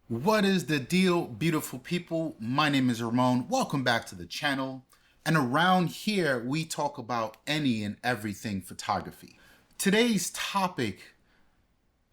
What is the deal, beautiful people? My name is Ramon. Welcome back to the channel. And around here, we talk about any and everything photography. Today's topic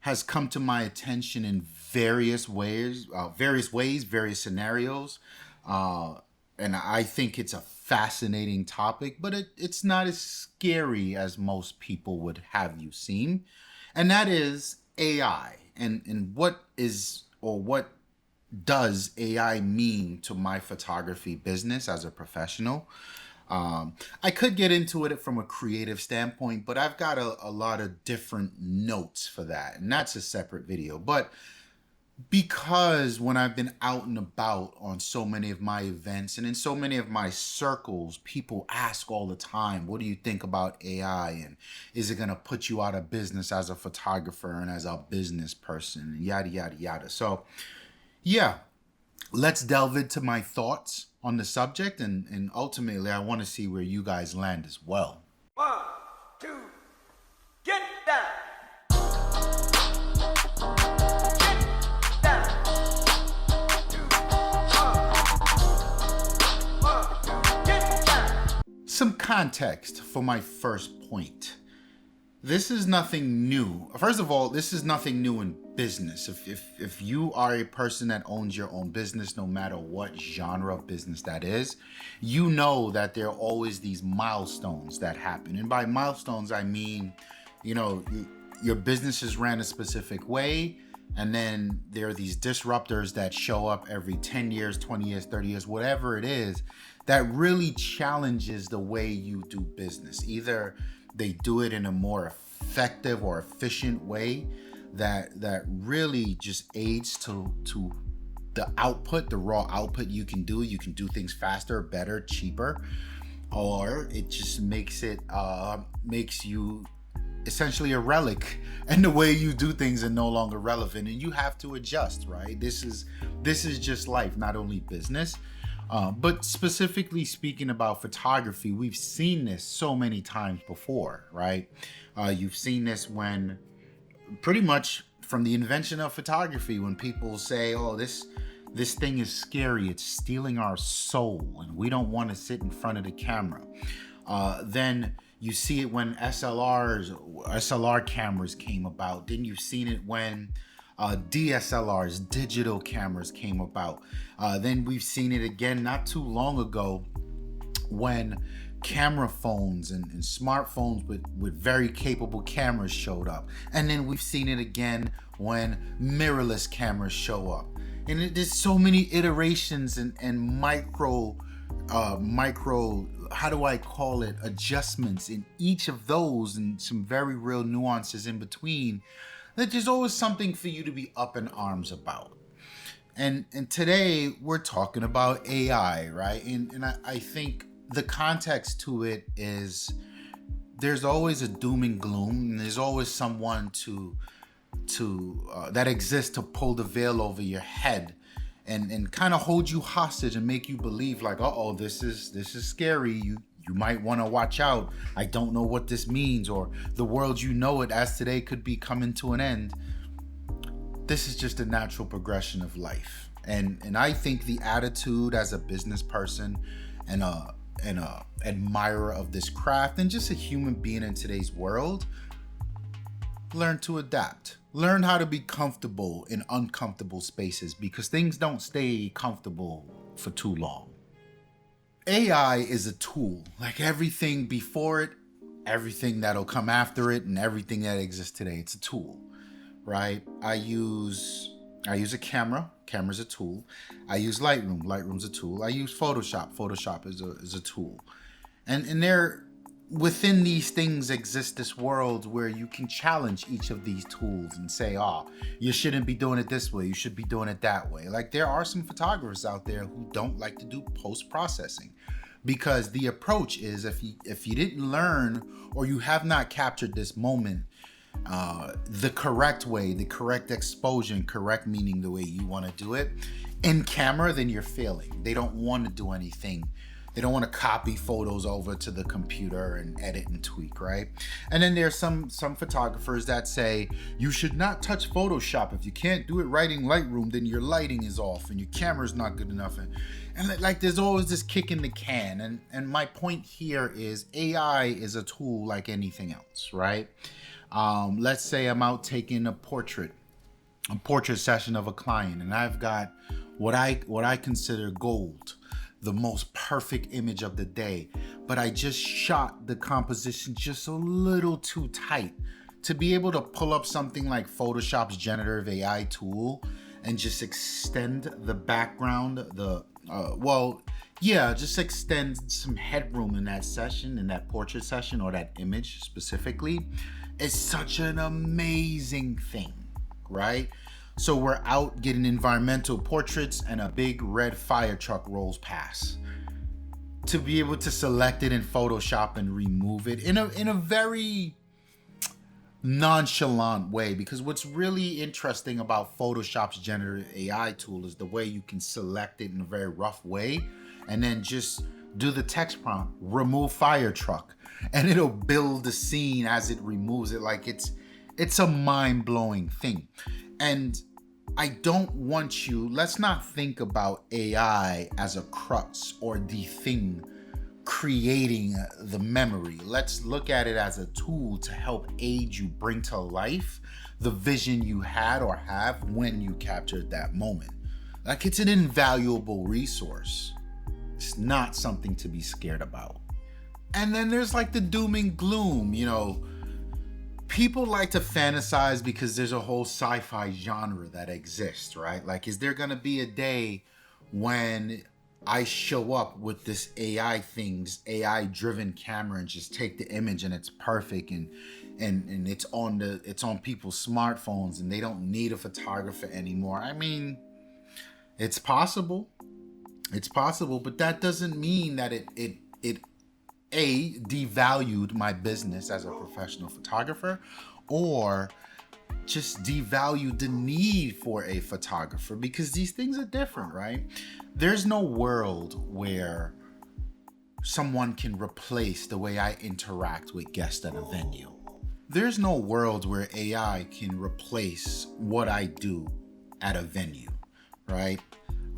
has come to my attention in various scenarios. And I think it's a fascinating topic, but it's not as scary as most people would have you seem. And that is AI. And what does AI mean to my photography business as a professional? I could get into it from a creative standpoint, but I've got a lot of different notes for that, and that's a separate video. But because when I've been out and about on so many of my events and in so many of my circles, people ask all the time, what do you think about AI? And is it going to put you out of business as a photographer and as a business person? And yada, yada, yada. So, yeah, let's delve into my thoughts on the subject. And ultimately, I want to see where you guys land as well. One, two, get down. Some context for my first point. This is nothing new. First of all, this is nothing new in business. If you are a person that owns your own business, no matter what genre of business that is, you know that there are always these milestones that happen. And by milestones, I mean, your business is ran a specific way, and then there are these disruptors that show up every 10 years, 20 years, 30 years, whatever it is, that really challenges the way you do business. Either they do it in a more effective or efficient way that really just aids to the output, the raw output you can do. You can do things faster, better, cheaper, or it just makes you essentially a relic, and the way you do things are no longer relevant, and you have to adjust, right? This is just life, not only business. But specifically speaking about photography, we've seen this so many times before, right? You've seen this when pretty much from the invention of photography, when people say, oh, this thing is scary, it's stealing our soul, and we don't want to sit in front of the camera. Then you see it when SLR cameras came about. Then you've seen it when DSLRs, digital cameras, came about. Then we've seen it again not too long ago when camera phones and smartphones with very capable cameras showed up. And then we've seen it again when mirrorless cameras show up. And there's so many iterations and micro, how do I call it, adjustments in each of those, and some very real nuances in between, that there's always something for you to be up in arms about. And today we're talking about AI, right? And I think the context to it is there's always a doom and gloom, and there's always someone that exists to pull the veil over your head and kind of hold you hostage and make you believe like, uh-oh, this is scary. You might want to watch out. I don't know what this means, or the world you know it as today could be coming to an end. This is just a natural progression of life. And I think the attitude as a business person and a admirer of this craft, and just a human being in today's world, learn to adapt. Learn how to be comfortable in uncomfortable spaces, because things don't stay comfortable for too long. AI is a tool, like everything before it, everything that'll come after it, and everything that exists today. It's a tool, right? I use a camera. Camera's a tool. I use Lightroom. Lightroom's a tool. I use Photoshop. Photoshop is a tool. And there, within these things exist this world where you can challenge each of these tools and say, oh, you shouldn't be doing it this way. You should be doing it that way. Like, there are some photographers out there who don't like to do post-processing, because the approach is, if you didn't learn, or you have not captured this moment the correct way, the correct exposure, and correct meaning the way you want to do it in camera, then you're failing. They don't want to do anything They don't want to copy photos over to the computer and edit and tweak, right? And then there's some photographers that say you should not touch Photoshop. If you can't do it right in Lightroom, then your lighting is off and your camera's not good enough. And like there's always this kick in the can. And my point here is AI is a tool like anything else, right? Let's say I'm out taking a portrait session of a client, and I've got what I consider gold, the most perfect image of the day, but I just shot the composition just a little too tight to be able to pull up something like Photoshop's generative AI tool and just extend the background, just extend some headroom in that session, in that portrait session or that image specifically. It's such an amazing thing, right? So we're out getting environmental portraits and a big red fire truck rolls past. To be able to select it in Photoshop and remove it in a very nonchalant way, because what's really interesting about Photoshop's generative AI tool is the way you can select it in a very rough way and then just do the text prompt, remove fire truck, and it'll build the scene as it removes it. Like it's a mind-blowing thing. And I don't want let's not think about AI as a crutch or the thing creating the memory. Let's look at it as a tool to help aid you bring to life the vision you had or have when you captured that moment. Like, it's an invaluable resource. It's not something to be scared about. And then there's like the doom and gloom, people like to fantasize because there's a whole sci-fi genre that exists, right? Like, is there gonna be a day when I show up with this AI-driven camera and just take the image and it's perfect and it's on people's smartphones and they don't need a photographer anymore? I mean, it's possible. It's possible, but that doesn't mean that it devalued my business as a professional photographer, or just devalued the need for a photographer, because these things are different, right? There's no world where someone can replace the way I interact with guests at a venue. There's no world where AI can replace what I do at a venue, right?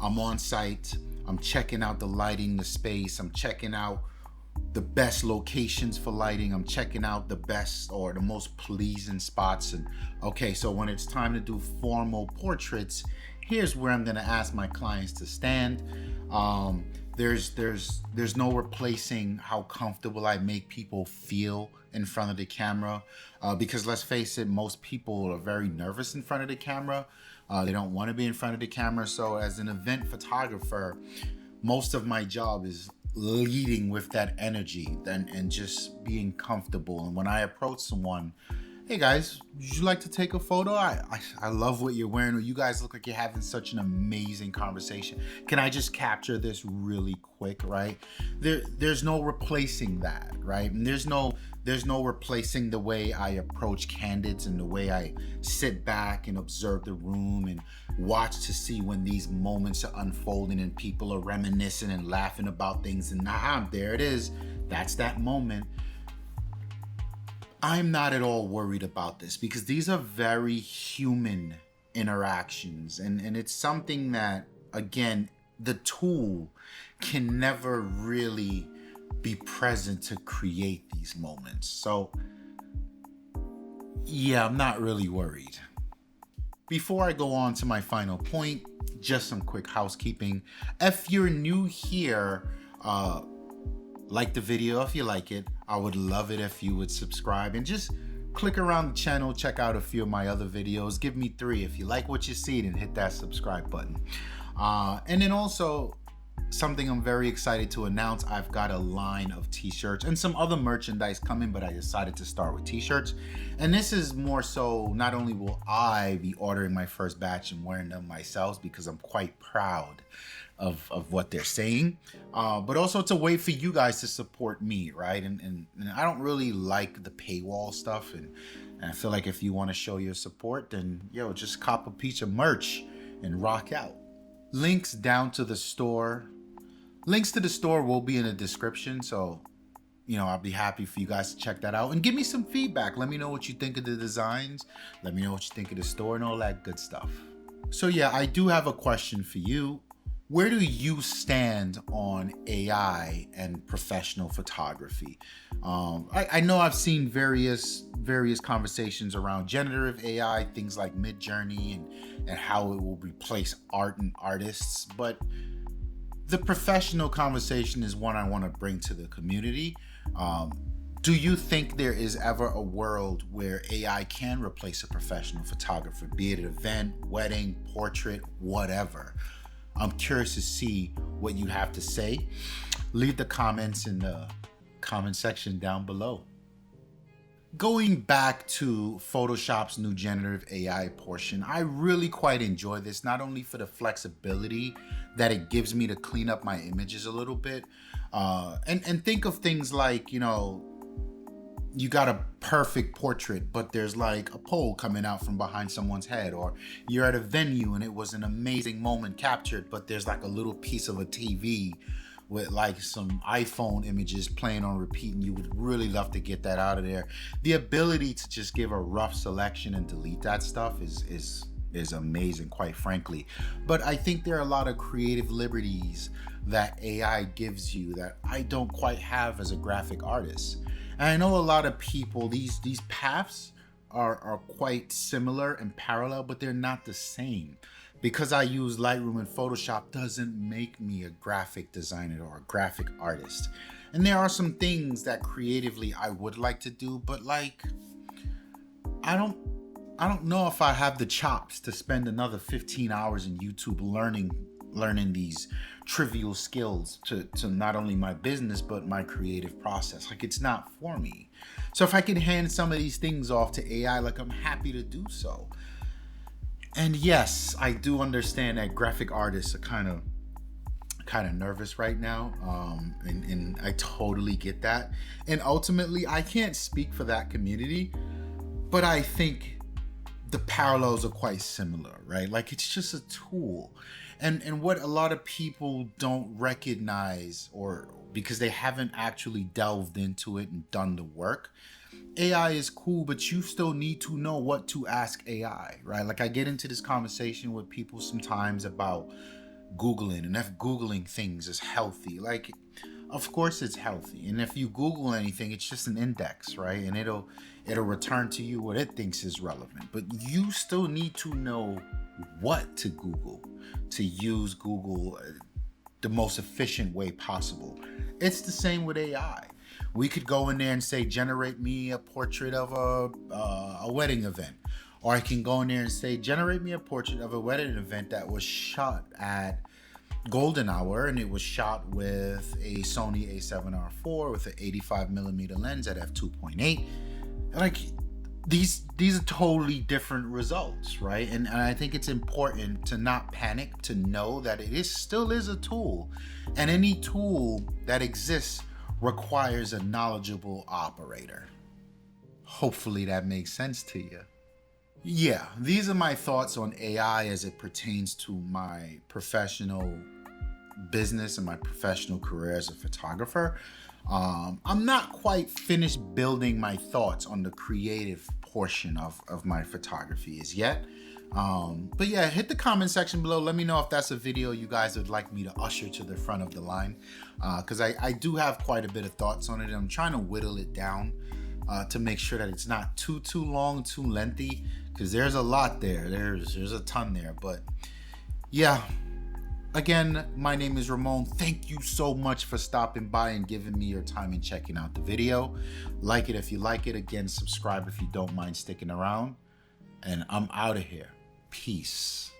I'm on site, I'm checking out the lighting, the space, I'm checking out the best locations for lighting, I'm checking out the best or the most pleasing spots. And okay, so when it's time to do formal portraits, here's where I'm gonna ask my clients to stand. There's no replacing how comfortable I make people feel in front of the camera, because let's face it, most people are very nervous in front of the camera. They don't want to be in front of the camera. So as an event photographer, most of my job is leading with that energy and just being comfortable. And when I approach someone, hey guys, would you like to take a photo? I love what you're wearing, or you guys look like you're having such an amazing conversation. Can I just capture this really quick, right? There's no replacing that, right? And there's no replacing the way I approach candidates and the way I sit back and observe the room and watch to see when these moments are unfolding and people are reminiscing and laughing about things, and there it is. That's that moment. I'm not at all worried about this, because these are very human interactions, and it's something that, again, the tool can never really be present to create these moments. So yeah, I'm not really worried. Before I go on to my final point, just some quick housekeeping. If you're new here, like the video if you like it. I would love it if you would subscribe and just click around the channel, check out a few of my other videos. Give me 3 if you like what you see, then hit that subscribe button. And then also, something I'm very excited to announce, I've got a line of t-shirts and some other merchandise coming, but I decided to start with t-shirts. And this is more so, not only will I be ordering my first batch and wearing them myself, because I'm quite proud of what they're saying, but also it's a way for you guys to support me, right? And I don't really like the paywall stuff, and I feel like if you want to show your support, then just cop a piece of merch and rock out. Links down to the store, Links to the store will be in the description, so I'll be happy for you guys to check that out and give me some feedback. Let me know what you think of the designs. Let me know what you think of the store and all that good stuff. So yeah, I do have a question for you. Where do you stand on AI and professional photography? I know I've seen various conversations around generative AI, things like Midjourney and how it will replace art and artists, but the professional conversation is one I want to bring to the community. Do you think there is ever a world where AI can replace a professional photographer, be it an event, wedding, portrait, whatever? I'm curious to see what you have to say. Leave the comments in the comment section down below. Going back to Photoshop's new generative AI portion, I really quite enjoy this, not only for the flexibility that it gives me to clean up my images a little bit, and think of things like, you got a perfect portrait, but there's like a pole coming out from behind someone's head, or you're at a venue and it was an amazing moment captured, but there's like a little piece of a TV with like some iPhone images playing on repeat, and you would really love to get that out of there. The ability to just give a rough selection and delete that stuff is amazing, quite frankly. But I think there are a lot of creative liberties that AI gives you that I don't quite have as a graphic artist. And I know a lot of people, these paths are quite similar and parallel, but they're not the same. Because I use Lightroom and Photoshop doesn't make me a graphic designer or a graphic artist. And there are some things that creatively I would like to do, but like, I don't know if I have the chops to spend another 15 hours in YouTube learning these trivial skills to not only my business, but my creative process. Like, it's not for me. So if I can hand some of these things off to AI, like, I'm happy to do so. And yes, I do understand that graphic artists are kind of nervous right now, and I totally get that. And ultimately, I can't speak for that community, but I think the parallels are quite similar, right? Like, it's just a tool. And what a lot of people don't recognize, or because they haven't actually delved into it and done the work, AI is cool, but you still need to know what to ask AI, right? Like, I get into this conversation with people sometimes about Googling, and if Googling things is healthy. Like, of course it's healthy. And if you Google anything, it's just an index, right? And it'll return to you what it thinks is relevant. But you still need to know what to Google to use Google the most efficient way possible. It's the same with AI. We could go in there and say, generate me a portrait of a wedding event. Or I can go in there and say, generate me a portrait of a wedding event that was shot at golden hour, and it was shot with a Sony a7R4 with an 85mm lens at f2.8. Like, these are totally different results, right? And I think it's important to not panic, to know that it still is a tool, and any tool that exists requires a knowledgeable operator. Hopefully that makes sense to you. Yeah, these are my thoughts on AI as it pertains to my professional business and my professional career as a photographer. I'm not quite finished building my thoughts on the creative portion of my photography as yet. But yeah, hit the comment section below. Let me know if that's a video you guys would like me to usher to the front of the line, because I do have quite a bit of thoughts on it. I'm trying to whittle it down to make sure that it's not too long, too lengthy, because there's a lot there. There's a ton there. But yeah, again, my name is Ramon. Thank you so much for stopping by and giving me your time and checking out the video. Like it if you like it. Again, subscribe if you don't mind sticking around. And I'm out of here. Peace.